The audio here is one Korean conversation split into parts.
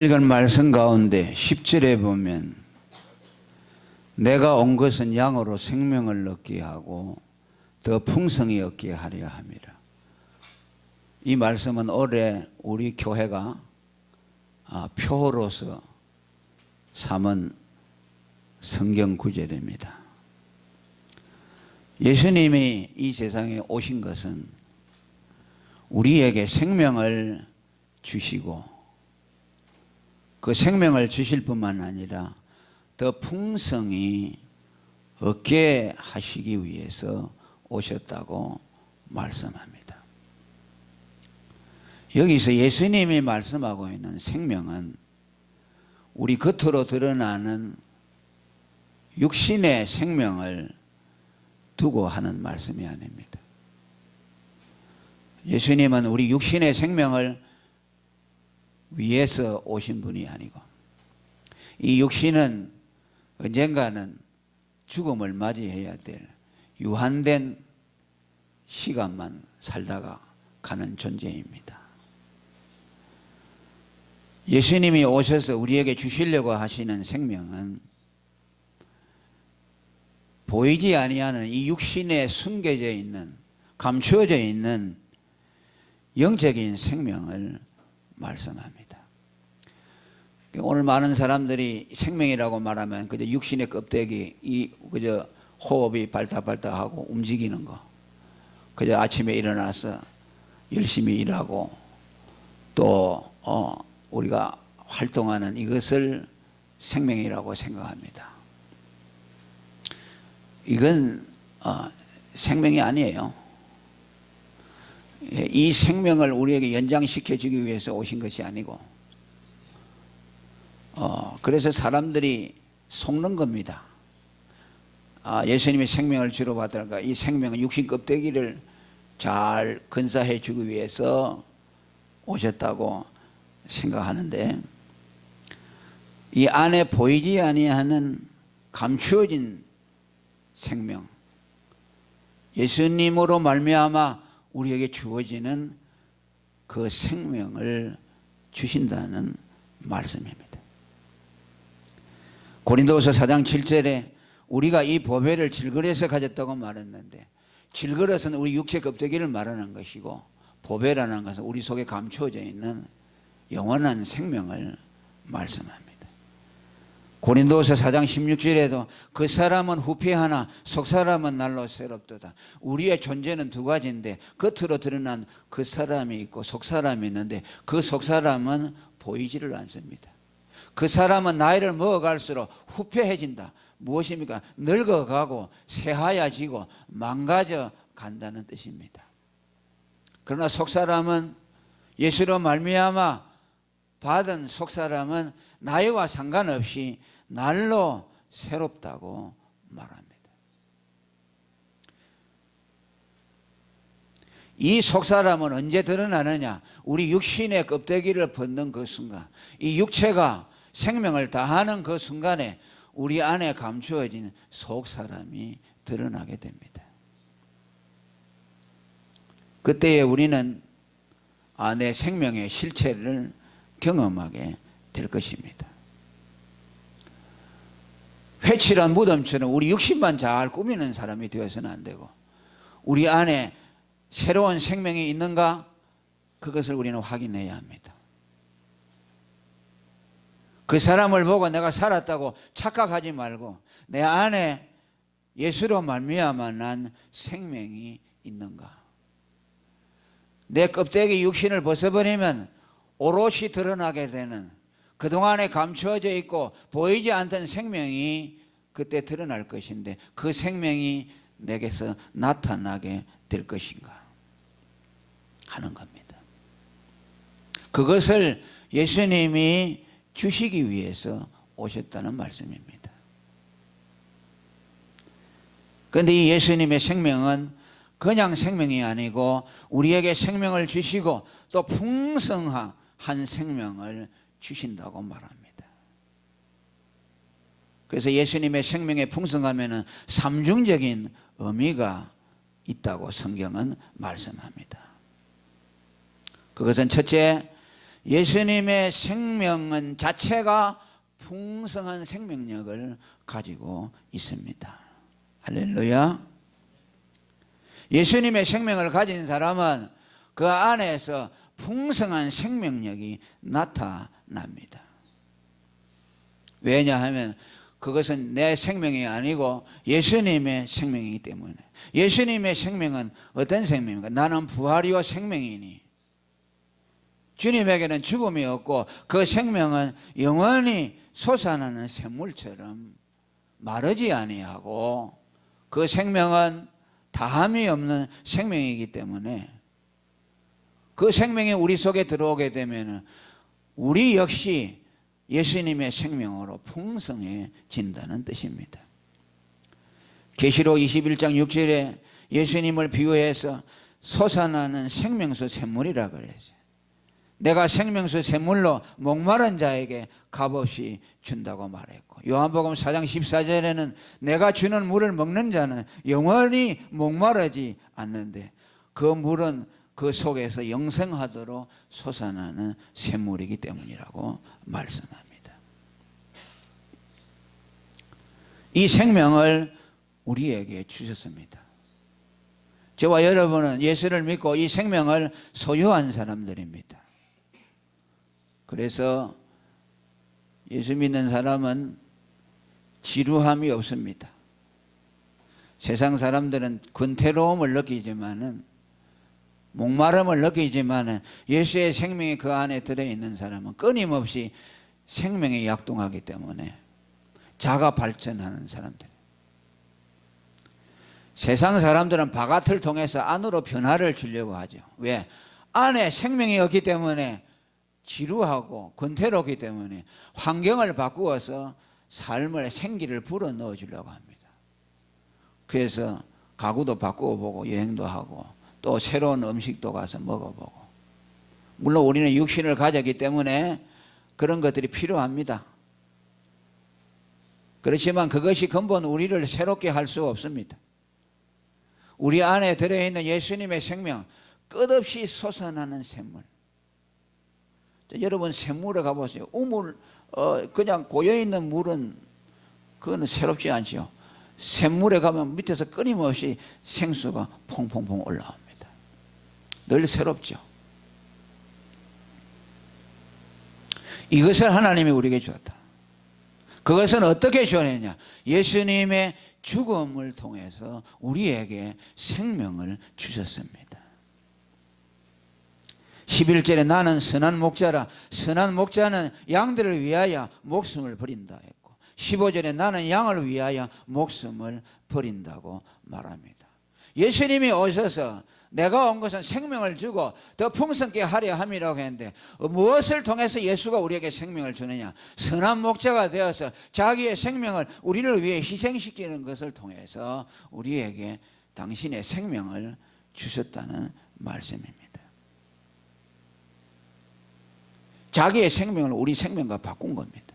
읽은 말씀 가운데 10절에 보면 내가 온 것은 양으로 생명을 얻게 하고 더 풍성히 얻게 하려 함이라. 이 말씀은 올해 우리 교회가 표로서 삼은 성경 구절입니다. 예수님이 이 세상에 오신 것은 우리에게 생명을 주시고 그 생명을 주실 뿐만 아니라 더 풍성히 얻게 하시기 위해서 오셨다고 말씀합니다. 여기서 예수님이 말씀하고 있는 생명은 우리 겉으로 드러나는 육신의 생명을 두고 하는 말씀이 아닙니다. 예수님은 우리 육신의 생명을 위해서 오신 분이 아니고 이 육신은 언젠가는 죽음을 맞이해야 될 유한된 시간만 살다가 가는 존재입니다. 예수님이 오셔서 우리에게 주시려고 하시는 생명은 보이지 아니하는 이 육신에 숨겨져 있는, 감추어져 있는 영적인 생명을 말씀합니다. 오늘 많은 사람들이 생명이라고 말하면 그저 육신의 껍데기, 그저 호흡이 발딱발딱하고 움직이는 거, 그저 아침에 일어나서 열심히 일하고 또 우리가 활동하는 이것을 생명이라고 생각합니다. 이건 생명이 아니에요. 이 생명을 우리에게 연장시켜 주기 위해서 오신 것이 아니고 그래서 사람들이 속는 겁니다. 예수님이 생명을 주러 받으니까 이 생명은 육신 껍데기를 잘 건사해 주기 위해서 오셨다고 생각하는데 이 안에 보이지 아니하는 감추어진 생명, 예수님으로 말미암아 우리에게 주어지는 그 생명을 주신다는 말씀입니다. 고린도후서 4장 7절에 우리가 이 보배를 질그릇에서 가졌다고 말했는데 질그릇은 우리 육체 껍데기를 말하는 것이고 보배라는 것은 우리 속에 감추어져 있는 영원한 생명을 말씀합니다. 고린도후서 4장 16절에도 그 사람은 후패하나 속 사람은 날로 새롭도다. 우리의 존재는 두 가지인데 겉으로 드러난 그 사람이 있고 속 사람이 있는데 그 속 사람은 보이지를 않습니다. 그 사람은 나이를 먹어갈수록 후패해진다. 무엇입니까? 늙어가고 새하얘지고 망가져 간다는 뜻입니다. 그러나 속 사람은 예수로 말미암아 받은 속 사람은 나이와 상관없이 날로 새롭다고 말합니다. 이 속사람은 언제 드러나느냐? 우리 육신의 껍데기를 벗는 그 순간, 이 육체가 생명을 다하는 그 순간에 우리 안에 감추어진 속사람이 드러나게 됩니다. 그때에 우리는 내 생명의 실체를 경험하게 될 것입니다. 회칠한 무덤처럼 우리 육신만 잘 꾸미는 사람이 되어서는 안 되고 우리 안에 새로운 생명이 있는가? 그것을 우리는 확인해야 합니다. 그 사람을 보고 내가 살았다고 착각하지 말고 내 안에 예수로 말미암아 난 생명이 있는가? 내 껍데기 육신을 벗어버리면 오롯이 드러나게 되는 그동안에 감추어져 있고 보이지 않던 생명이 그때 드러날 것인데 그 생명이 내게서 나타나게 될 것인가 하는 겁니다. 그것을 예수님이 주시기 위해서 오셨다는 말씀입니다. 그런데 이 예수님의 생명은 그냥 생명이 아니고 우리에게 생명을 주시고 또 풍성한 생명을 주신다고 말합니다. 그래서 예수님의 생명의 풍성함에는 삼중적인 의미가 있다고 성경은 말씀합니다. 그것은 첫째, 예수님의 생명은 자체가 풍성한 생명력을 가지고 있습니다. 할렐루야. 예수님의 생명을 가진 사람은 그 안에서 풍성한 생명력이 나타납니다. 왜냐하면 그것은 내 생명이 아니고 예수님의 생명이기 때문에. 예수님의 생명은 어떤 생명입니까? 나는 부활이요 생명이니. 주님에게는 죽음이 없고 그 생명은 영원히 솟아나는 샘물처럼 마르지 아니하고 그 생명은 다함이 없는 생명이기 때문에 그 생명이 우리 속에 들어오게 되면 우리 역시 예수님의 생명으로 풍성해진다는 뜻입니다. 계시록 21장 6절에 예수님을 비유해서 솟아나는 생명수 샘물이라 그랬어요. 내가 생명수 샘물로 목마른 자에게 값없이 준다고 말했고, 요한복음 4장 14절에는 내가 주는 물을 먹는 자는 영원히 목마르지 않는데 그 물은 그 속에서 영생하도록 솟아나는 샘물이기 때문이라고 말씀합니다. 이 생명을 우리에게 주셨습니다. 저와 여러분은 예수를 믿고 이 생명을 소유한 사람들입니다. 그래서 예수 믿는 사람은 지루함이 없습니다. 세상 사람들은 권태로움을 느끼지만은 목마름을 느끼지만은 예수의 생명이 그 안에 들어있는 사람은 끊임없이 생명에 약동하기 때문에 자가 발전하는 사람들. 세상 사람들은 바깥을 통해서 안으로 변화를 주려고 하죠. 왜? 안에 생명이 없기 때문에 지루하고 권태롭기 때문에 환경을 바꾸어서 삶의 생기를 불어넣어 주려고 합니다. 그래서 가구도 바꾸어 보고 여행도 하고 또 새로운 음식도 가서 먹어보고. 물론 우리는 육신을 가졌기 때문에 그런 것들이 필요합니다. 그렇지만 그것이 근본 우리를 새롭게 할 수 없습니다. 우리 안에 들어있는 예수님의 생명, 끝없이 솟아나는 샘물. 여러분 샘물에 가보세요. 우물, 그냥 고여있는 물은 그거는 새롭지 않죠. 샘물에 가면 밑에서 끊임없이 생수가 퐁퐁퐁 올라옵니다. 늘 새롭죠. 이것을 하나님이 우리에게 주었다. 그것은 어떻게 주었느냐? 예수님의 죽음을 통해서 우리에게 생명을 주셨습니다. 11절에 나는 선한 목자라. 선한 목자는 양들을 위하여 목숨을 버린다 했고, 15절에 나는 양을 위하여 목숨을 버린다고 말합니다. 예수님이 오셔서 내가 온 것은 생명을 주고 더 풍성케 하려 함이라고 했는데 무엇을 통해서 예수가 우리에게 생명을 주느냐? 선한 목자가 되어서 자기의 생명을 우리를 위해 희생시키는 것을 통해서 우리에게 당신의 생명을 주셨다는 말씀입니다. 자기의 생명을 우리 생명과 바꾼 겁니다.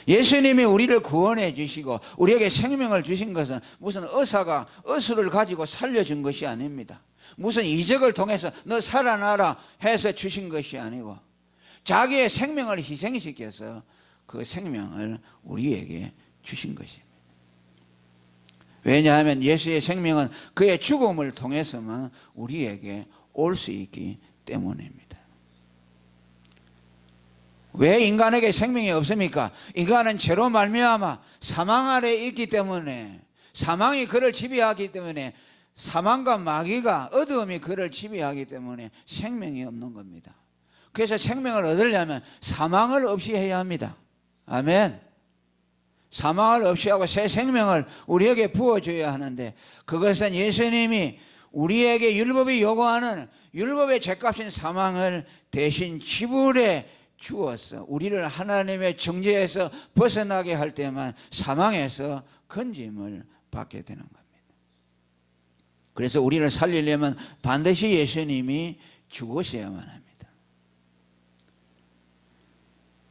예수님이 우리를 구원해 주시고 우리에게 생명을 주신 것은 무슨 의사가 의술을 가지고 살려준 것이 아닙니다. 무슨 이적을 통해서 너 살아나라 해서 주신 것이 아니고 자기의 생명을 희생시켜서 그 생명을 우리에게 주신 것입니다. 왜냐하면 예수의 생명은 그의 죽음을 통해서만 우리에게 올 수 있기 때문입니다. 왜 인간에게 생명이 없습니까? 인간은 죄로 말미암아 사망 아래 있기 때문에, 사망이 그를 지배하기 때문에, 사망과 마귀가 어두움이 그를 지배하기 때문에 생명이 없는 겁니다. 그래서 생명을 얻으려면 사망을 없이 해야 합니다. 아멘. 사망을 없이 하고 새 생명을 우리에게 부어줘야 하는데 그것은 예수님이 우리에게 율법이 요구하는 율법의 죄값인 사망을 대신 지불해 주어서 우리를 하나님의 정죄에서 벗어나게 할 때만 사망에서 건짐을 받게 되는 겁니다. 그래서 우리를 살리려면 반드시 예수님이 죽으셔야만 합니다.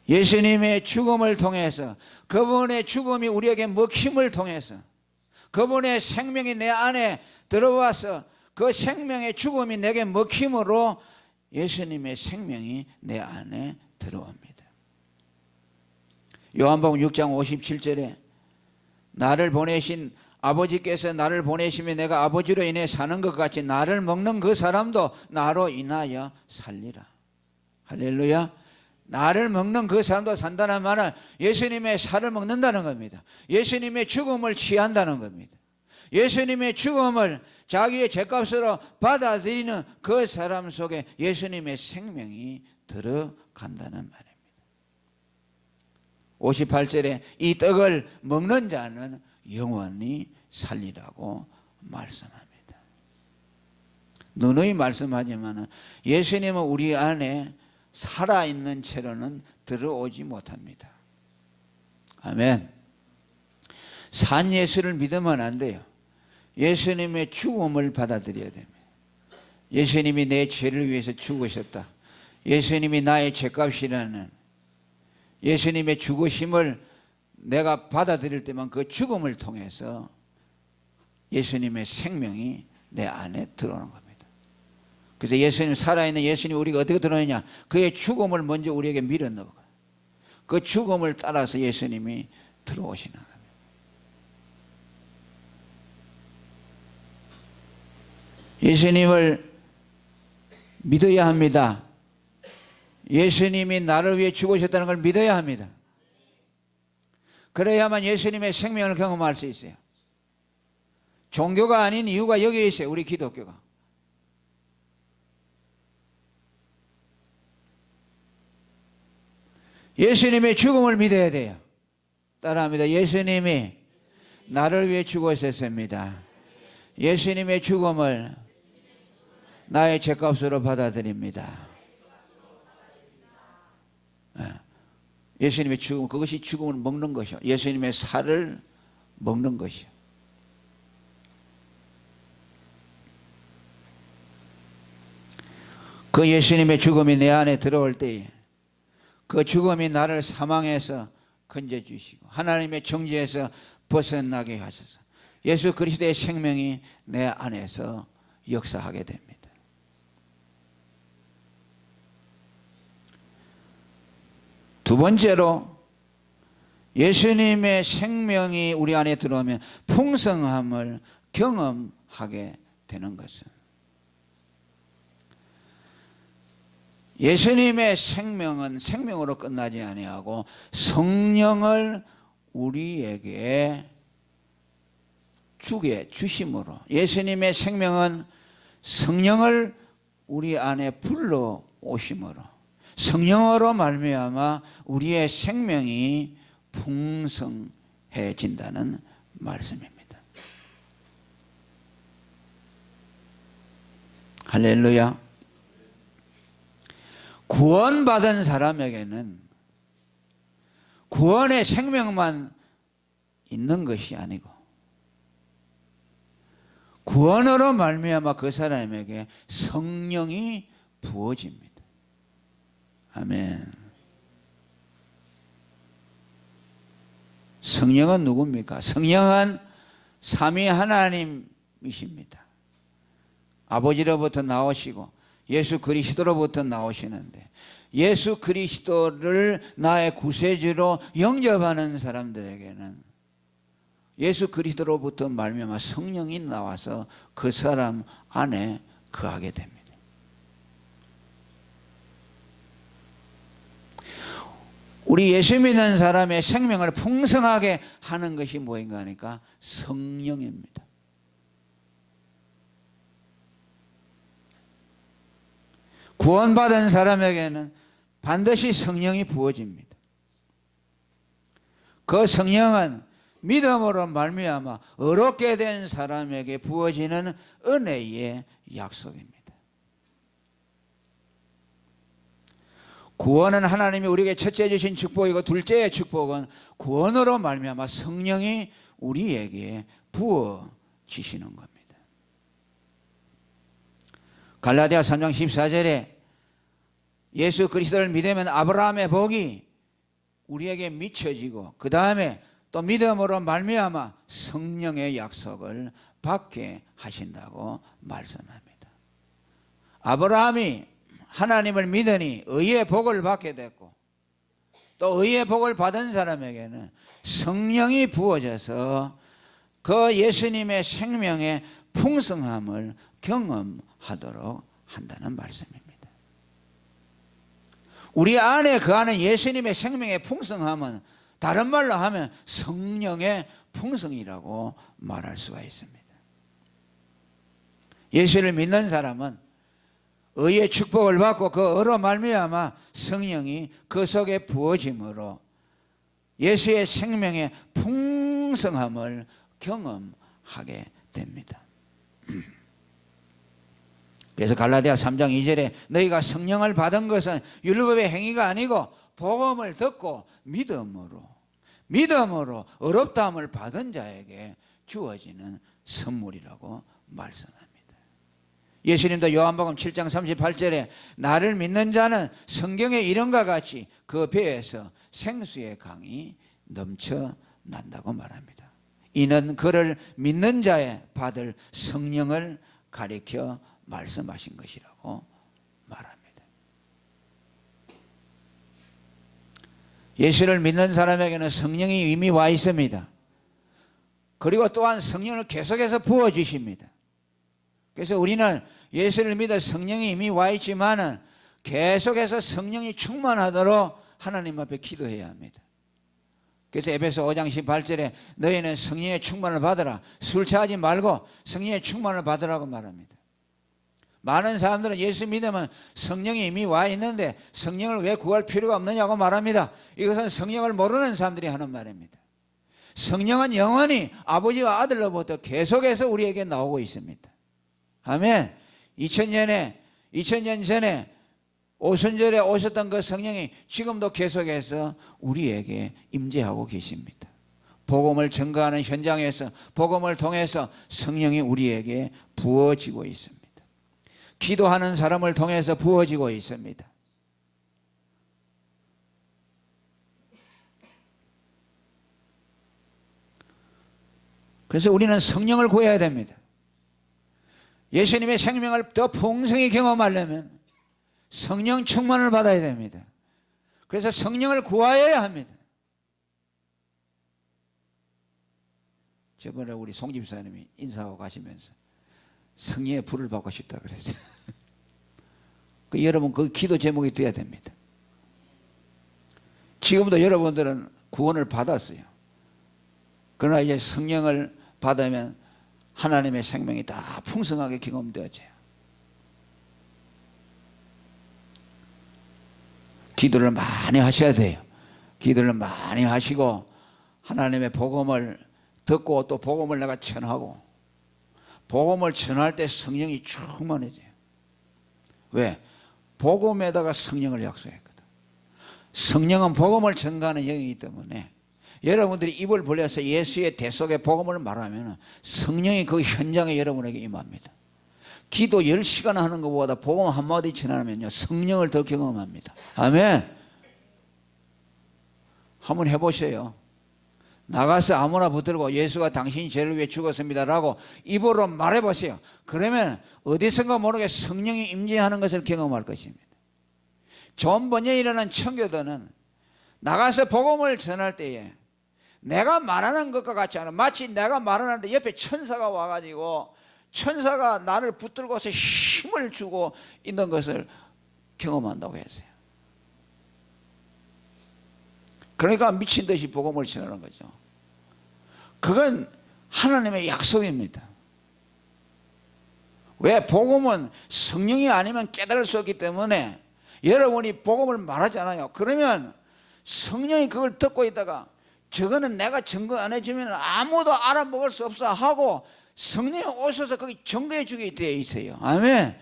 예수님의 죽음을 통해서, 그분의 죽음이 우리에게 먹힘을 통해서, 그분의 생명이 내 안에 들어와서 그 생명의 죽음이 내게 먹힘으로 예수님의 생명이 내 안에 들어옵니다. 요한복음 6장 57절에 나를 보내신 아버지께서 나를 보내시면 내가 아버지로 인해 사는 것 같이 나를 먹는 그 사람도 나로 인하여 살리라. 할렐루야. 나를 먹는 그 사람도 산다는 말은 예수님의 살을 먹는다는 겁니다. 예수님의 죽음을 취한다는 겁니다. 예수님의 죽음을 자기의 죄값으로 받아들이는 그 사람 속에 예수님의 생명이 들어간다는 말입니다. 58절에 이 떡을 먹는 자는 영원히 살리라고 말씀합니다. 누누이 말씀하지만 예수님은 우리 안에 살아있는 채로는 들어오지 못합니다. 아멘. 산 예수를 믿으면 안 돼요. 예수님의 죽음을 받아들여야 됩니다. 예수님이 내 죄를 위해서 죽으셨다. 예수님이 나의 죄값이라는 예수님의 죽으심을 내가 받아들일 때만 그 죽음을 통해서 예수님의 생명이 내 안에 들어오는 겁니다. 그래서 예수님, 살아있는 예수님 우리가 어떻게 들어오느냐, 그의 죽음을 먼저 우리에게 밀어넣어요. 그 죽음을 따라서 예수님이 들어오시는 겁니다. 예수님을 믿어야 합니다. 예수님이 나를 위해 죽으셨다는 걸 믿어야 합니다. 그래야만 예수님의 생명을 경험할 수 있어요. 종교가 아닌 이유가 여기에 있어요. 우리 기독교가. 예수님의 죽음을 믿어야 돼요. 따라합니다. 예수님이 나를 위해 죽으셨습니다. 예수님의 죽음을 나의 죄값으로 받아들입니다. 예수님의 죽음, 그것이 죽음을 먹는 것이요. 예수님의 살을 먹는 것이요. 그 예수님의 죽음이 내 안에 들어올 때에 그 죽음이 나를 사망에서 건져주시고 하나님의 정죄에서 벗어나게 하셔서 예수 그리스도의 생명이 내 안에서 역사하게 됩니다. 두 번째로 예수님의 생명이 우리 안에 들어오면 풍성함을 경험하게 되는 것은 예수님의 생명은 생명으로 끝나지 아니하고 성령을 우리에게 주심으로 예수님의 생명은 성령을 우리 안에 불러오심으로 성령으로 말미암아 우리의 생명이 풍성해진다는 말씀입니다. 할렐루야. 구원받은 사람에게는 구원의 생명만 있는 것이 아니고 구원으로 말미암아 그 사람에게 성령이 부어집니다. 아멘. 성령은 누굽니까? 성령은 삼위 하나님이십니다. 아버지로부터 나오시고 예수 그리스도로부터 나오시는데 예수 그리스도를 나의 구세주로 영접하는 사람들에게는 예수 그리스도로부터 말미암아 성령이 나와서 그 사람 안에 거하게 됩니다. 우리 예수 믿는 사람의 생명을 풍성하게 하는 것이 뭐인가 하니까 성령입니다. 구원받은 사람에게는 반드시 성령이 부어집니다. 그 성령은 믿음으로 말미암아 의롭게 된 사람에게 부어지는 은혜의 약속입니다. 구원은 하나님이 우리에게 첫째 주신 축복이고 둘째의 축복은 구원으로 말미암아 성령이 우리에게 부어지시는 겁니다. 갈라디아 3장 14절에 예수 그리스도를 믿으면 아브라함의 복이 우리에게 미쳐지고 그 다음에 또 믿음으로 말미암아 성령의 약속을 받게 하신다고 말씀합니다. 아브라함이 하나님을 믿으니 의의 복을 받게 됐고, 또 의의 복을 받은 사람에게는 성령이 부어져서 그 예수님의 생명의 풍성함을 경험하도록 한다는 말씀입니다. 우리 안에 거하는 예수님의 생명의 풍성함은 다른 말로 하면 성령의 풍성이라고 말할 수가 있습니다. 예수를 믿는 사람은 의의 축복을 받고 그 의로 말미암아 성령이 그 속에 부어짐으로 예수의 생명의 풍성함을 경험하게 됩니다. 그래서 갈라디아 3장 2절에 너희가 성령을 받은 것은 율법의 행위가 아니고 복음을 듣고 믿음으로 의롭다함을 받은 자에게 주어지는 선물이라고 말씀합니다. 예수님도 요한복음 7장 38절에 나를 믿는 자는 성경의 이름과 같이 그 배에서 생수의 강이 넘쳐난다고 말합니다. 이는 그를 믿는 자에 받을 성령을 가리켜 말씀하신 것이라고 말합니다. 예수를 믿는 사람에게는 성령이 이미 와 있습니다. 그리고 또한 성령을 계속해서 부어주십니다. 그래서 우리는 예수를 믿어 성령이 이미 와 있지만은 계속해서 성령이 충만하도록 하나님 앞에 기도해야 합니다. 그래서 에베소 5장 18절에 너희는 성령의 충만을 받으라. 술 취하지 말고 성령의 충만을 받으라고 말합니다. 많은 사람들은 예수 믿으면 성령이 이미 와 있는데 성령을 왜 구할 필요가 없느냐고 말합니다. 이것은 성령을 모르는 사람들이 하는 말입니다. 성령은 영원히 아버지와 아들로부터 계속해서 우리에게 나오고 있습니다. 아멘. 2000년 전에 오순절에 오셨던 그 성령이 지금도 계속해서 우리에게 임재하고 계십니다. 복음을 증거하는 현장에서 복음을 통해서 성령이 우리에게 부어지고 있습니다. 기도하는 사람을 통해서 부어지고 있습니다. 그래서 우리는 성령을 구해야 됩니다. 예수님의 생명을 더 풍성히 경험하려면 성령 충만을 받아야 됩니다. 그래서 성령을 구하여야 합니다. 저번에 우리 송 집사님이 인사하고 가시면서 성령의 불을 받고 싶다 그랬어요. 여러분 그 기도 제목이 돼야 됩니다. 지금도 여러분들은 구원을 받았어요. 그러나 이제 성령을 받으면 하나님의 생명이 다 풍성하게 경험되어져요. 기도를 많이 하셔야 돼요. 기도를 많이 하시고 하나님의 복음을 듣고 또 복음을 내가 전하고 복음을 전할 때 성령이 충만해져요. 왜? 복음에다가 성령을 약속했거든. 성령은 복음을 전가하는 영이기 때문에 여러분들이 입을 벌려서 예수의 대속의 복음을 말하면 성령이 그 현장에 여러분에게 임합니다. 기도 10시간 하는 것보다 복음 한마디 전하면요 성령을 더 경험합니다. 아멘. 한번 해보세요. 나가서 아무나 붙들고 예수가 당신이 죄를 위해 죽었습니다 라고 입으로 말해보세요. 그러면 어디선가 모르게 성령이 임재하는 것을 경험할 것입니다. 존 번연이라는 청교도는 나가서 복음을 전할 때에 내가 말하는 것과 같지 않아. 마치 내가 말하는데 옆에 천사가 와가지고 천사가 나를 붙들고서 힘을 주고 있는 것을 경험한다고 했어요. 그러니까 미친 듯이 복음을 전하는 거죠. 그건 하나님의 약속입니다. 왜? 복음은 성령이 아니면 깨달을 수 없기 때문에 여러분이 복음을 말하잖아요. 그러면 성령이 그걸 듣고 있다가 저거는 내가 증거 안 해주면 아무도 알아먹을 수 없어 하고 성령이 오셔서 거기 증거해 주게 되어 있어요. 아멘.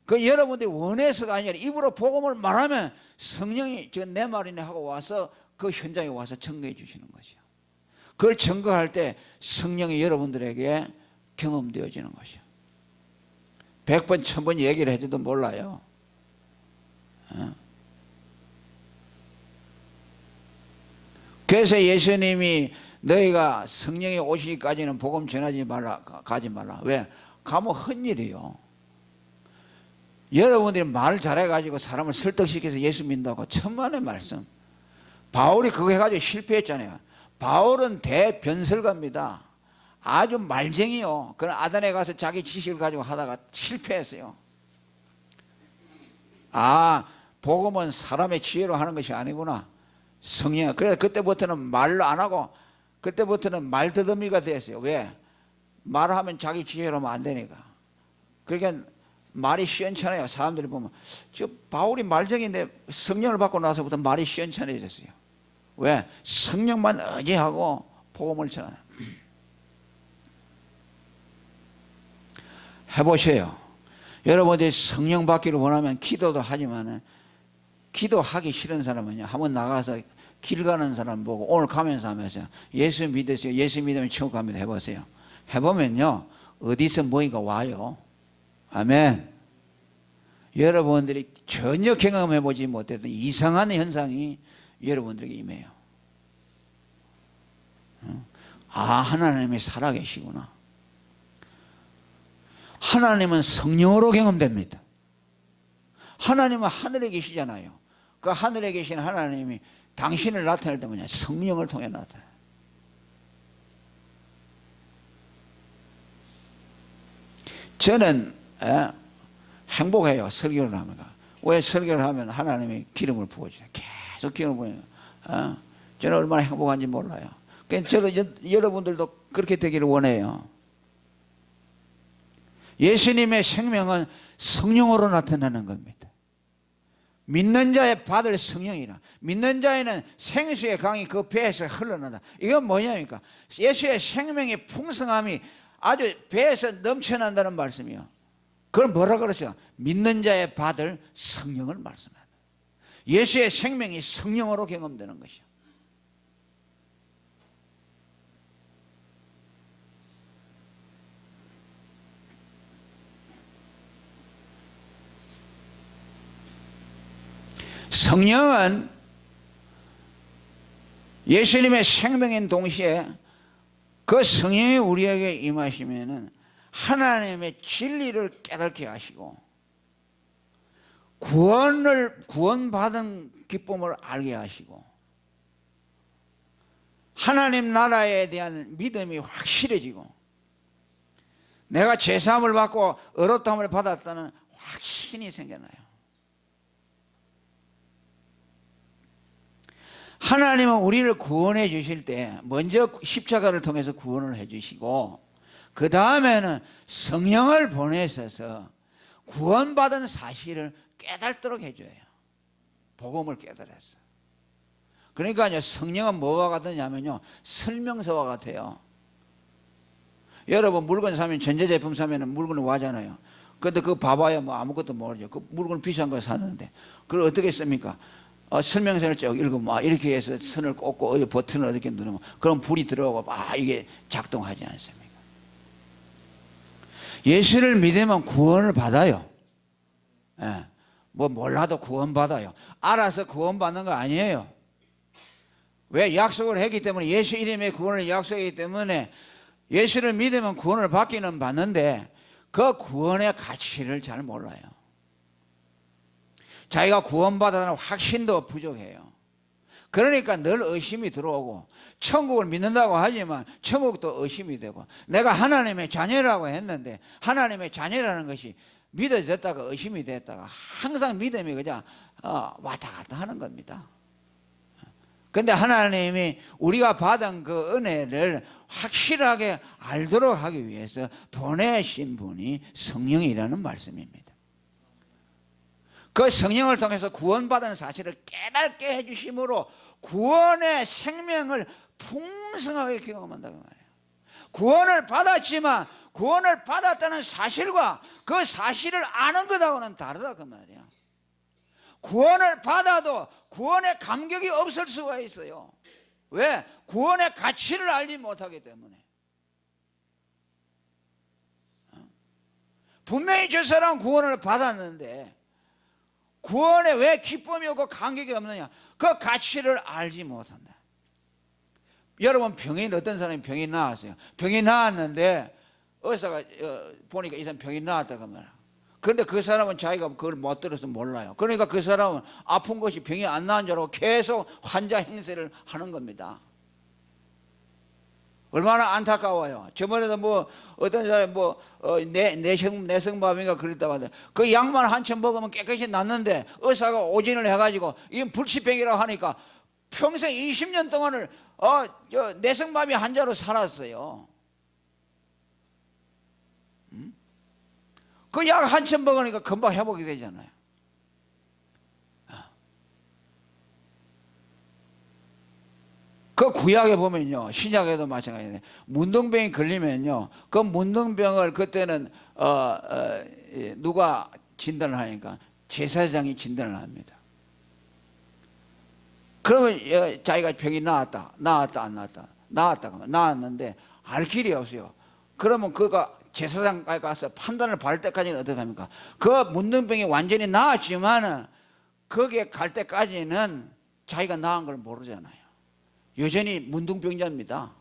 그 여러분들이 원해서가 아니라 입으로 복음을 말하면 성령이 저 내 말이네 하고 와서 그 현장에 와서 증거해 주시는 거죠. 그걸 증거할 때 성령이 여러분들에게 경험되어지는 것이요. 100번 1000번 얘기를 해줘도 몰라요. 그래서 예수님이 너희가 성령이 오시기까지는 복음 전하지 말라, 가지 말라. 왜? 가면 헛일이요. 여러분들이 말 잘해가지고 사람을 설득시켜서 예수 믿는다고 천만의 말씀. 바울이 그거 해가지고 실패했잖아요. 바울은 대변설가입니다. 아주 말쟁이요. 그런 아단에 가서 자기 지식을 가지고 하다가 실패했어요. 아, 복음은 사람의 지혜로 하는 것이 아니구나. 성령. 그래서 그때부터는 말로 안 하고 그때부터는 말더듬이가 됐어요. 왜? 말하면 자기 지혜로 하면 안 되니까. 그러니까 말이 시원찮아요. 사람들이 보면 저 바울이 말쟁이인데 성령을 받고 나서부터 말이 시원찮아졌어요. 왜? 성령만 의지하고 복음을 전하는. 해보세요. 여러분들이 성령 받기를 원하면 기도도 하지만 기도하기 싫은 사람은요, 한번 나가서 길 가는 사람 보고 오늘 가면서 하면서 예수 믿으세요. 예수 믿으면 천국 갑니다. 해보세요. 해보면요, 어디서 뭐가 와요. 아멘. 여러분들이 전혀 경험해보지 못했던 이상한 현상이 여러분들에게 임해요. 아, 하나님이 살아계시구나. 하나님은 성령으로 경험됩니다. 하나님은 하늘에 계시잖아요. 그 하늘에 계신 하나님이 당신을 나타낼 때 뭐냐? 성령을 통해 나타나요. 저는 행복해요. 설교를 하면. 왜 설교를 하면 하나님이 기름을 부어줘요. 계속 기름을 부어요. 저는 얼마나 행복한지 몰라요. 그러니까 저는 여러분들도 그렇게 되기를 원해요. 예수님의 생명은 성령으로 나타나는 겁니다. 믿는 자의 받을 성령이라. 믿는 자에는 생수의 강이 그 배에서 흘러나다. 이건 뭐냐니까? 예수의 생명의 풍성함이 아주 배에서 넘쳐난다는 말씀이요. 그걸 뭐라 그러세요? 믿는 자의 받을 성령을 말씀합니다. 예수의 생명이 성령으로 경험되는 것이요. 성령은 예수님의 생명인 동시에 그 성령이 우리에게 임하시면은 하나님의 진리를 깨닫게 하시고 구원받은 기쁨을 알게 하시고 하나님 나라에 대한 믿음이 확실해지고 내가 죄사함을 받고 의롭다함을 받았다는 확신이 생겨나요. 하나님은 우리를 구원해 주실 때 먼저 십자가를 통해서 구원을 해 주시고 그 다음에는 성령을 보내셔서 구원받은 사실을 깨닫도록 해줘요. 복음을 깨달았어. 그러니까 성령은 뭐와 같느냐면요, 설명서와 같아요. 여러분 물건 사면, 전자제품 사면 물건을 와잖아요. 근데 그거 봐봐야 뭐 아무것도 모르죠. 그 물건 비싼 거 샀는데 그걸 어떻게 씁니까? 설명서를 쭉 읽으면 이렇게 해서 선을 꽂고 어디 버튼을 이렇게 누르면 그럼 불이 들어오고 이게 작동하지 않습니까? 예수를 믿으면 구원을 받아요. 예. 뭐 몰라도 구원받아요. 알아서 구원받는 거 아니에요. 왜? 약속을 했기 때문에, 예수 이름의 구원을 약속했기 때문에 예수를 믿으면 구원을 받기는 받는데 그 구원의 가치를 잘 몰라요. 자기가 구원받았다는 확신도 부족해요. 그러니까 늘 의심이 들어오고 천국을 믿는다고 하지만 천국도 의심이 되고 내가 하나님의 자녀라고 했는데 하나님의 자녀라는 것이 믿어졌다가 의심이 됐다가 항상 믿음이 그냥 왔다 갔다 하는 겁니다. 그런데 하나님이 우리가 받은 그 은혜를 확실하게 알도록 하기 위해서 보내신 분이 성령이라는 말씀입니다. 그 성령을 통해서 구원받은 사실을 깨닫게 해주심으로 구원의 생명을 풍성하게 경험한다고 말이에요. 구원을 받았지만 구원을 받았다는 사실과 그 사실을 아는 것하고는 다르다 그 말이야. 구원을 받아도 구원의 감격이 없을 수가 있어요. 왜? 구원의 가치를 알지 못하기 때문에. 분명히 저 사람 구원을 받았는데 구원에 왜 기쁨이 없고 감격이 없느냐? 그 가치를 알지 못한다. 여러분 병인, 어떤 사람이 병이 나왔어요. 병이 나왔는데 의사가 보니까 이 사람 병이 나왔다고 말이야. 그런데 그 사람은 자기가 그걸 못 들어서 몰라요. 그러니까 그 사람은 아픈 것이 병이 안 나은 줄 알고 계속 환자 행세를 하는 겁니다. 얼마나 안타까워요. 저번에도 뭐 어떤 사람이 뭐 내성마비인가 그랬다고 하는데 그 약만 한 천 먹으면 깨끗이 낫는데 의사가 오진을 해가지고 이건 불치병이라고 하니까 평생 20년 동안을 내성마비 환자로 살았어요. 그 약 한 천 먹으니까 금방 회복이 되잖아요. 그 구약에 보면요, 신약에도 마찬가지예요. 문둥병이 걸리면요, 그 문둥병을 그때는 누가 진단을 하니까 제사장이 진단을 합니다. 그러면 자기가 병이 나았다 안 나았다, 그러면 나았는데 알 길이 없어요. 그러면 그가 제사장까지 가서 판단을 받을 때까지는 어떻게 합니까? 그 문둥병이 완전히 나았지만은 거기에 갈 때까지는 자기가 나은 걸 모르잖아요. 여전히 문둥병자입니다.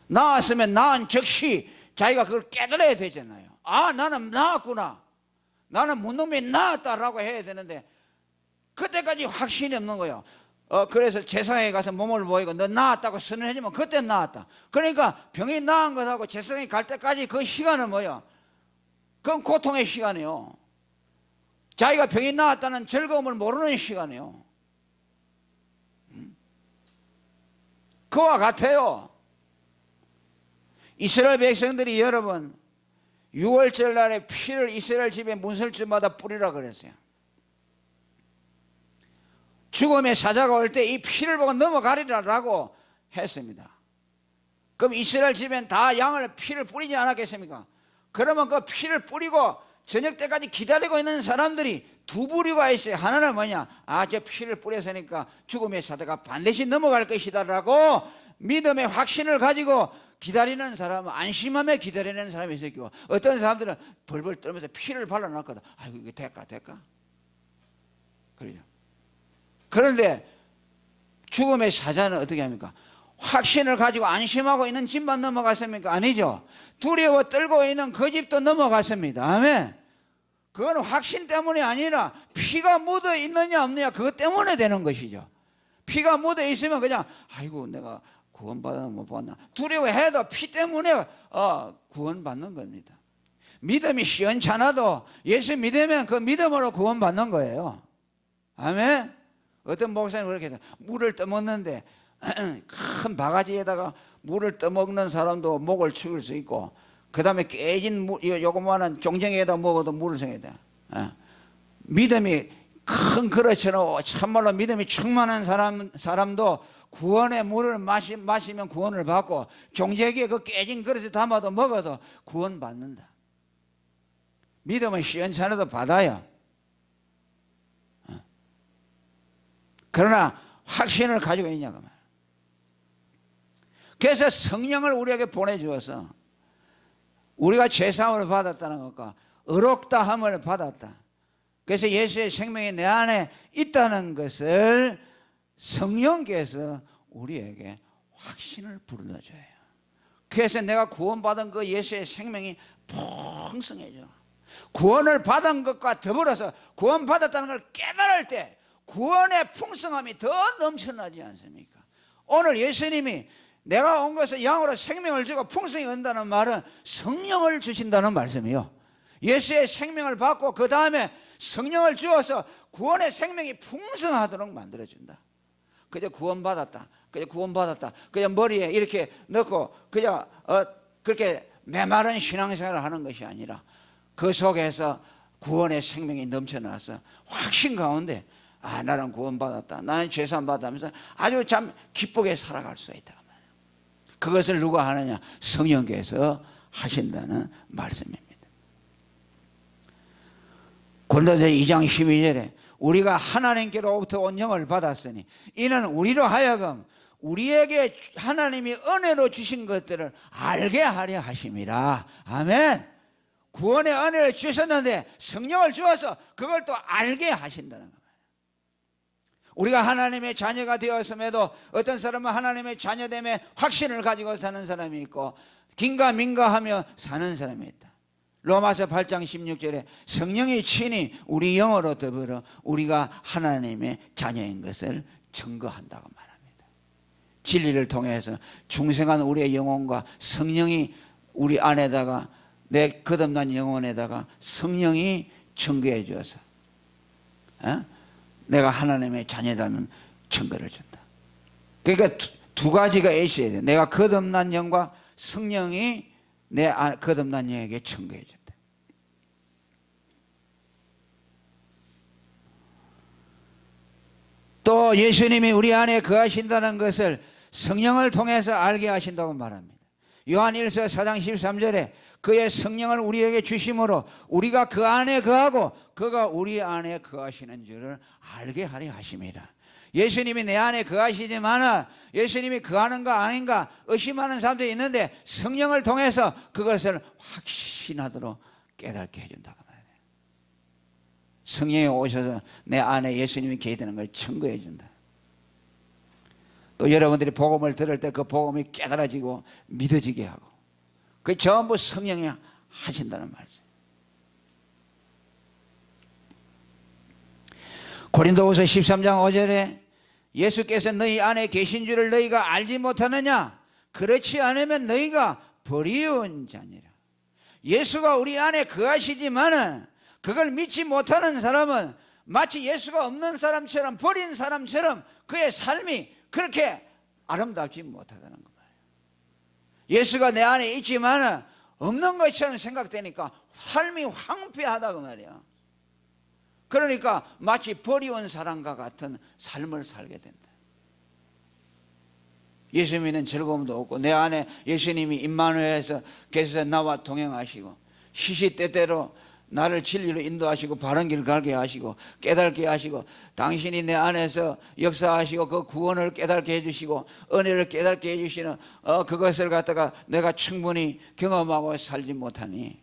나았으면 나은 즉시 자기가 그걸 깨달아야 되잖아요. 아, 나는 나았구나, 나는 문둥병이 나았다라고 해야 되는데 그때까지 확신이 없는 거예요. 그래서 제사장에 가서 몸을 보이고 너 나았다고 선언해주면 그때 나았다. 그러니까 병이 나은 것하고 제사장에 갈 때까지 그 시간은 뭐예요? 그건 고통의 시간이에요. 자기가 병이 나았다는 즐거움을 모르는 시간이에요. 그와 같아요. 이스라엘 백성들이 여러분 6월절 날에 피를 이스라엘 집의 문설주마다 뿌리라 그랬어요. 죽음의 사자가 올 때 이 피를 보고 넘어가리라고 했습니다. 그럼 이스라엘 집엔 다 양을 피를 뿌리지 않았겠습니까? 그러면 그 피를 뿌리고 저녁 때까지 기다리고 있는 사람들이 두 부류가 있어요. 하나는 뭐냐? 저 피를 뿌렸으니까 죽음의 사자가 반드시 넘어갈 것이다라고 믿음의 확신을 가지고 기다리는 사람은 안심하며 기다리는 사람이 있었고, 어떤 사람들은 벌벌 떨면서 피를 발라놨거든. 아이고 이게 될까 그러죠. 그런데 죽음의 사자는 어떻게 합니까? 확신을 가지고 안심하고 있는 집만 넘어갔습니까? 아니죠. 두려워 떨고 있는 그 집도 넘어갔습니다. 아멘. 그건 확신 때문이 아니라 피가 묻어 있느냐 없느냐 그것 때문에 되는 것이죠. 피가 묻어 있으면 그냥 아이고 내가 구원받았나 못 받나 두려워해도 피 때문에 구원받는 겁니다. 믿음이 시원찮아도 예수 믿으면 그 믿음으로 구원받는 거예요. 아멘. 어떤 목사님 그렇게 해서 물을 떠먹는데 큰 바가지에다가 물을 떠먹는 사람도 목을 축일 수 있고, 그 다음에 깨진 요거만한 종쟁에다 먹어도 물을 생겨야 돼. 믿음이 큰 그릇처럼 참말로 믿음이 충만한 사람도 구원의 물을 마시면 구원을 받고, 종쟁에 그 깨진 그릇에 담아도 먹어도 구원받는다. 믿음은 시원찮아도 받아요. 그러나 확신을 가지고 있냐고 말이에요. 그래서 성령을 우리에게 보내주어서 우리가 죄사함을 받았다는 것과 의롭다함을 받았다. 그래서 예수의 생명이 내 안에 있다는 것을 성령께서 우리에게 확신을 불러줘요. 그래서 내가 구원받은 그 예수의 생명이 풍성해져. 구원을 받은 것과 더불어서 구원받았다는 걸 깨달을 때 구원의 풍성함이 더 넘쳐나지 않습니까? 오늘 예수님이 내가 온 것은 양으로 생명을 주고 풍성히 얻는다는 말은 성령을 주신다는 말씀이요. 예수의 생명을 받고 그 다음에 성령을 주어서 구원의 생명이 풍성하도록 만들어준다. 그저 구원받았다, 그저 머리에 이렇게 넣고 그저 그렇게 메마른 신앙생활을 하는 것이 아니라 그 속에서 구원의 생명이 넘쳐나서 확신 가운데 나는 구원받았다, 나는 죄사함 받았다면서 아주 참 기쁘게 살아갈 수가 있다. 그것을 누가 하느냐? 성령께서 하신다는 말씀입니다. 고린도서 2장 12절에 우리가 하나님께로부터 온 영을 받았으니 이는 우리로 하여금 우리에게 하나님이 은혜로 주신 것들을 알게 하려 하심이라. 아멘. 구원의 은혜를 주셨는데 성령을 주어서 그걸 또 알게 하신다는 거예요. 우리가 하나님의 자녀가 되었음에도 어떤 사람은 하나님의 자녀됨에 확신을 가지고 사는 사람이 있고 긴가민가하며 사는 사람이 있다. 로마서 8장 16절에 성령이 친히 우리 영으로 더불어 우리가 하나님의 자녀인 것을 증거한다고 말합니다. 진리를 통해서 중생한 우리의 영혼과 성령이 우리 안에다가 내 거듭난 영혼에다가 성령이 증거해 주어서 내가 하나님의 자녀라는 증거를 준다. 그러니까 두 가지가 있어야 돼. 내가 거듭난 영과 성령이 내 거듭난 영에게 증거해 준다. 또 예수님이 우리 안에 거하신다는 것을 성령을 통해서 알게 하신다고 말합니다. 요한 1서 4장 13절에 그의 성령을 우리에게 주심으로 우리가 그 안에 거하고 그가 우리 안에 거하시는 줄을 알게 하려 하심이라. 예수님이 내 안에 거하시지만 예수님이 거하는가 아닌가 의심하는 사람들이 있는데 성령을 통해서 그것을 확신하도록 깨닫게 해준다고 말해요. 성령이 오셔서 내 안에 예수님이 계시다는 걸 증거해 준다. 또 여러분들이 복음을 들을 때 그 복음이 깨달아지고 믿어지게 하고 그 전부 성령이 하신다는 말씀. 고린도후서 13장 5절에 예수께서 너희 안에 계신 줄을 너희가 알지 못하느냐? 그렇지 않으면 너희가 버리운 자니라. 예수가 우리 안에 거하시지만은 그걸 믿지 못하는 사람은 마치 예수가 없는 사람처럼 버린 사람처럼 그의 삶이 그렇게 아름답지 못하다는 거예요. 예수가 내 안에 있지만 없는 것처럼 생각되니까 삶이 황폐하다고 말이야. 그러니까 마치 버리운 사람과 같은 삶을 살게 된다. 예수 믿는 즐거움도 없고 내 안에 예수님이 임마누엘에서 계셔서 나와 동행하시고 시시때때로 나를 진리로 인도하시고 바른 길 가게 하시고 깨닫게 하시고 당신이 내 안에서 역사하시고 그 구원을 깨닫게 해주시고 은혜를 깨닫게 해주시는 그것을 갖다가 내가 충분히 경험하고 살지 못하니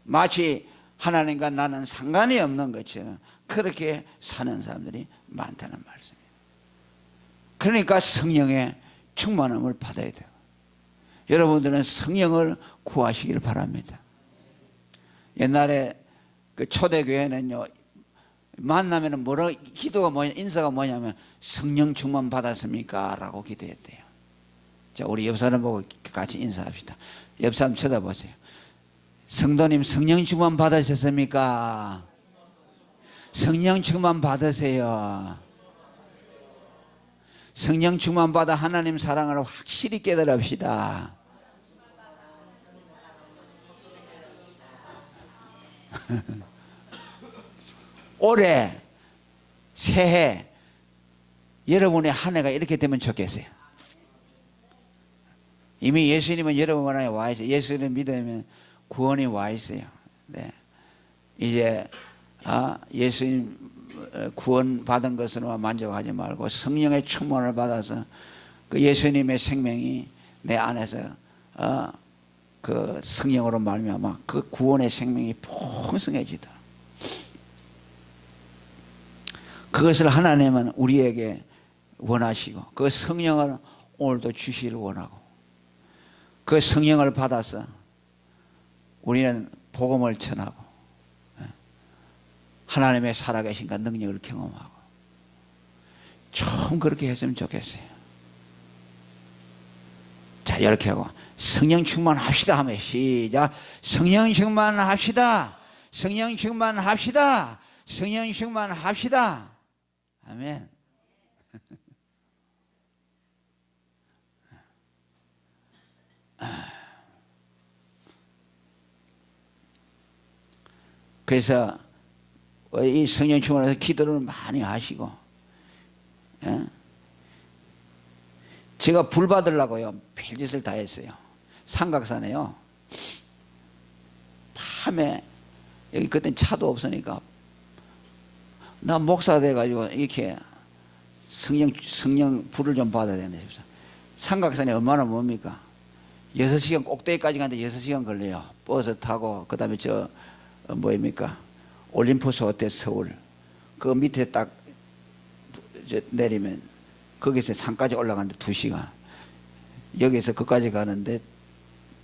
마치 하나님과 나는 상관이 없는 것처럼 그렇게 사는 사람들이 많다는 말씀이에요. 그러니까 성령의 충만함을 받아야 돼요. 여러분들은 성령을 구하시길 바랍니다. 옛날에 그 초대교회는요, 만나면은 뭐라, 기도가 뭐냐, 인사가 뭐냐면 성령 충만 받았습니까? 라고 기도했대요. 자, 우리 옆 사람 보고 같이 인사합시다. 옆 사람 쳐다보세요. 성도님, 성령 충만 받으셨습니까? 성령 충만 받으세요. 성령 충만 받아 하나님 사랑을 확실히 깨달읍시다. 올해 새해 여러분의 한 해가 이렇게 되면 좋겠어요. 이미 예수님은 여러분 안에 와 있어요. 예수를 믿으면 구원이 와 있어요. 네. 이제 예수님 구원 받은 것으로 만족하지 말고 성령의 충만을 받아서 그 예수님의 생명이 내 안에서 그 성령으로 말미암아 그 구원의 생명이 풍성해지다. 그것을 하나님은 우리에게 원하시고 그 성령을 오늘도 주시기를 원하고 그 성령을 받아서 우리는 복음을 전하고 하나님의 살아계신과 능력을 경험하고 좀 그렇게 했으면 좋겠어요. 자, 이렇게 하고 성령 충만합시다 하면 시작. 성령 충만합시다. 성령 충만합시다. 성령 충만합시다. 아멘. 그래서 이 성령 충만해서 기도를 많이 하시고, 제가 불 받으려고요 별짓을 다 했어요. 삼각산에요. 밤에 여기 그땐 차도 없으니까 나 목사 돼가지고 이렇게 성령 불을 좀 받아야 되는데 삼각산이 얼마나 뭡니까? 6시간 꼭대기까지 가는데 6시간 걸려요. 버스 타고 그 다음에 뭐입니까? 올림포스 호텔 서울 그 밑에 딱 내리면 거기서 산까지 올라가는데 2시간, 여기서 그까지 가는데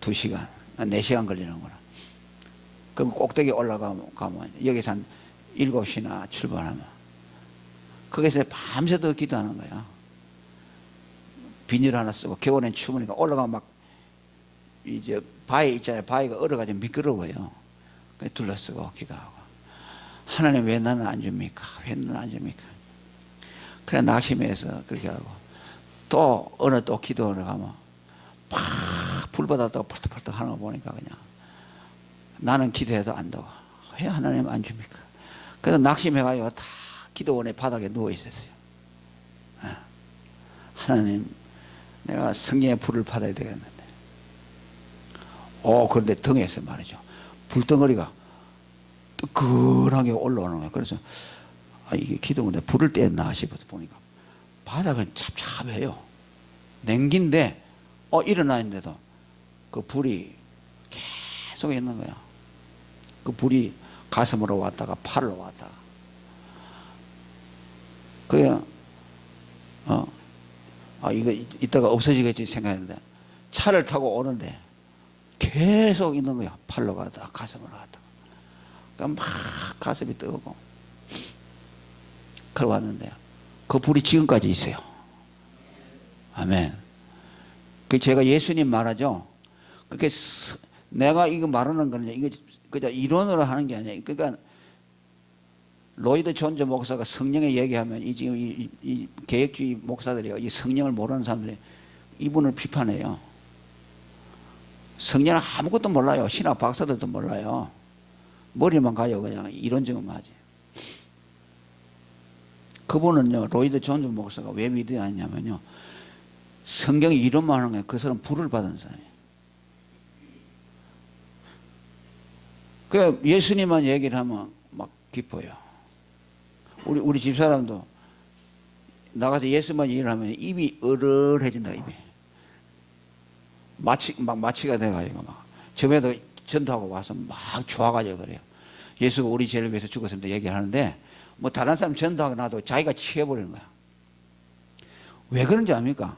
2시간, 4시간 걸리는구나. 그럼 꼭대기 올라가면 여기서 한 7시나 출발하면 거기서 밤새도록 기도하는 거야. 비닐 하나 쓰고 겨울엔 추우니까 올라가면 막 이제 바위 있잖아요. 바위가 얼어가지고 미끄러워요. 둘러쓰고 기도하고 하나님 왜 나는 안 줍니까? 왜 나는 안 줍니까? 그래 낙심해서 그렇게 하고 또 어느 또 기도하러 가면 팍 불 받았다고 펄떡펄떡 하는 거 보니까 그냥 나는 기도해도 안 되고 왜 하나님 안 줍니까? 그래서 낙심해가지고 다 기도원의 바닥에 누워 있었어요. 하나님 내가 성령의 불을 받아야 되겠는데 그런데 등에서 말이죠 불덩어리가 뜨끈하게 올라오는 거예요. 그래서 이게 기도원에 불을 뗐나 싶어서 보니까 바닥은 찹찹해요. 냉기인데 일어나는데도 그 불이 계속 있는 거야. 그 불이 가슴으로 왔다가 팔로 왔다가 그래 이거 이따가 없어지겠지 생각했는데 차를 타고 오는데 계속 있는 거야. 팔로 가다가 가슴으로 가다가 그러니까 막 가슴이 뜨고 그러고 왔는데 그 불이 지금까지 있어요. 아멘. 그 제가 예수님 말하죠. 그게 내가 이거 말하는 거는 이거 그저 이론으로 하는 게 아니에요. 그러니까 로이드 존즈 목사가 성령의 얘기하면 지금 이 개혁주의 목사들이요, 이 성령을 모르는 사람들이 이분을 비판해요. 성령은 아무것도 몰라요. 신학 박사들도 몰라요. 머리만 가요. 그냥 이론적으로만 하지. 그분은요, 로이드 존즈 목사가 왜 위대하냐면요, 성경이 이론만 하는 거예요. 그 사람 불을 받은 사람이에요. 그 예수님만 얘기를 하면 막 기뻐요. 우리 집사람도 나가서 예수만 얘기를 하면 입이 얼얼해진다. 입이 마취가 돼가지고 막 저번에도 전도하고 와서 막 좋아가지고 그래요. 예수가 우리 죄를 위해서 죽었습니다 얘기를 하는데 뭐 다른 사람 전도하고 나도 자기가 취해버리는 거야. 왜 그런지 압니까?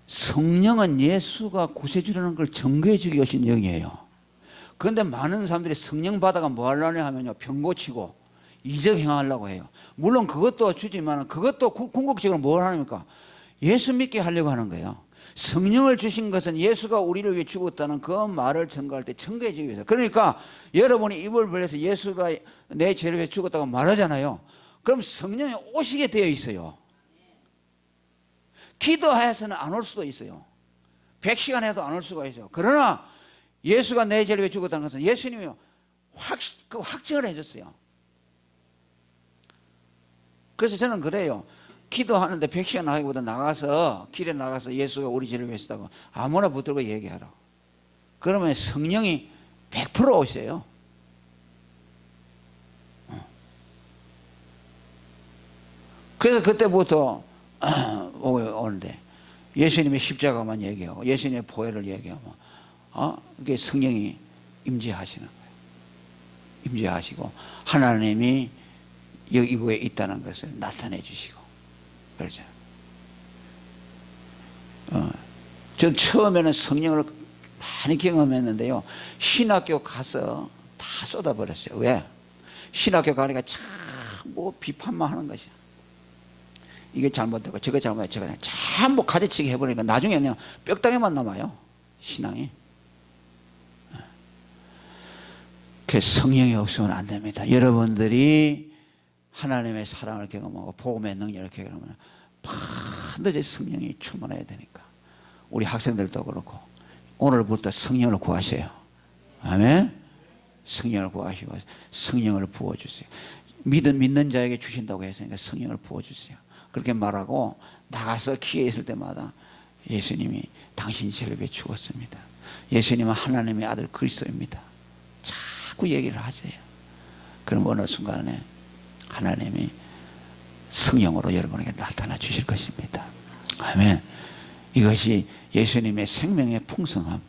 성령은 예수가 구세주라는 걸 증거해 주기 위하신 영이에요. 그런데 많은 사람들이 성령 받아가 뭐 하려냐 하면요, 병 고치고 이적 행하려고 해요. 물론 그것도 주지만 그것도 궁극적으로 뭘 하십니까? 예수 믿게 하려고 하는 거예요. 성령을 주신 것은 예수가 우리를 위해 죽었다는 그 말을 증거할 때 증거해 주기 위해서. 그러니까 여러분이 입을 벌려서 예수가 내 죄를 위해 죽었다고 말하잖아요. 그럼 성령이 오시게 되어 있어요. 기도해서는 안 올 수도 있어요. 100시간 해도 안 올 수가 있어요. 그러나 예수가 내 죄를 위해 죽었다는 것은 예수님이 확증을 해줬어요. 그래서 저는 그래요. 기도하는데 100시간 하기보다 나가서 길에 나가서 예수가 우리 죄를 위해 썼다고 아무나 붙들고 얘기하라. 그러면 성령이 100% 오세요. 그래서 그때부터 오는데 예수님의 십자가만 얘기하고 예수님의 보혈을 얘기하면 이게 성령이 임재하시는 거예요. 임재하시고 하나님이 여기에 있다는 것을 나타내 주시고 그렇죠. 전 처음에는 성령을 많이 경험했는데요, 신학교 가서 다 쏟아버렸어요. 왜? 신학교 가니까 참 뭐 비판만 하는 것이야. 이게 잘못되고 저거 잘못되고 저거 전부 가지치기 해버리니까 나중에 그냥 뼈다귀만 남아요, 신앙이. 그 성령이 없으면 안 됩니다. 여러분들이 하나님의 사랑을 경험하고 복음의 능력을 경험하면 반드시 성령이 충만해야 되니까 우리 학생들도 그렇고 오늘부터 성령을 구하세요. 아멘. 성령을 구하시고 성령을 부어주세요. 믿는 자에게 주신다고 했으니까 성령을 부어주세요. 그렇게 말하고 나가서 기회 있을 때마다 예수님이 당신 죄를 위해 죽었습니다. 예수님은 하나님의 아들 그리스도입니다. 자꾸 얘기를 하세요. 그럼 어느 순간에 하나님이 성령으로 여러분에게 나타나 주실 것입니다. 아멘. 이것이 예수님의 생명의 풍성함,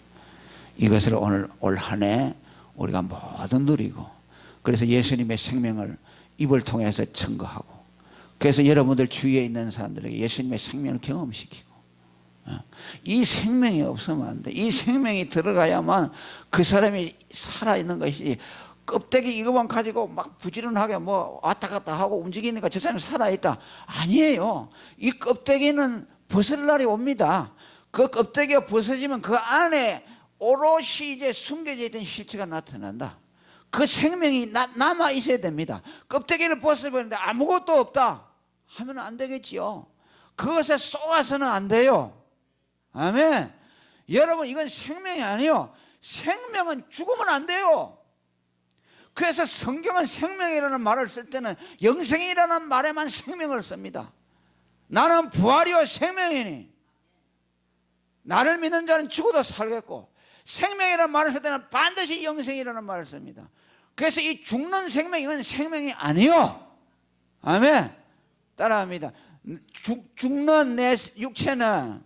이것을 오늘 올 한 해 우리가 모두 누리고, 그래서 예수님의 생명을 입을 통해서 증거하고, 그래서 여러분들 주위에 있는 사람들에게 예수님의 생명을 경험시키고, 이 생명이 없으면 안 돼. 이 생명이 들어가야만 그 사람이 살아있는 것이지. 껍데기 이것만 가지고 막 부지런하게 뭐 왔다 갔다 하고 움직이니까 저 사람이 살아있다. 아니에요. 이 껍데기는 벗을 날이 옵니다. 그 껍데기가 벗어지면 그 안에 오롯이 이제 숨겨져 있던 실체가 나타난다. 그 생명이 남아 있어야 됩니다. 껍데기를 벗어버리는데 아무것도 없다 하면 안 되겠지요. 그것에 쏘아서는 안 돼요. 아멘. 여러분, 이건 생명이 아니요. 생명은 죽으면 안 돼요. 그래서 성경은 생명이라는 말을 쓸 때는 영생이라는 말에만 생명을 씁니다. 나는 부활이요 생명이니 나를 믿는 자는 죽어도 살겠고, 생명이라는 말을 쓸 때는 반드시 영생이라는 말을 씁니다. 그래서 이 죽는 생명은 생명이 아니요. 아멘. 따라합니다. 죽는 내 육체는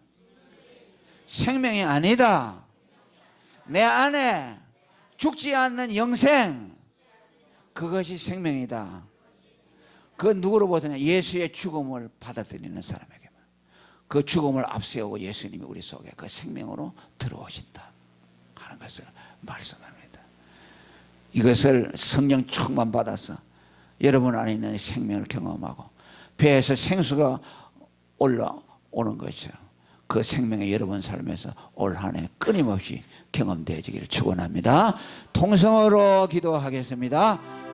생명이 아니다. 내 안에 죽지 않는 영생, 그것이 생명이다. 그건 누구로부터냐? 예수의 죽음을 받아들이는 사람에게만. 그 죽음을 앞세우고 예수님이 우리 속에 그 생명으로 들어오신다 하는 것을 말씀합니다. 이것을 성령 충만 받아서 여러분 안에 있는 생명을 경험하고 배에서 생수가 올라오는 것이요, 그 생명이 여러분 삶에서 올 한 해 끊임없이 경험되어지기를 축원합니다. 통성으로 기도하겠습니다.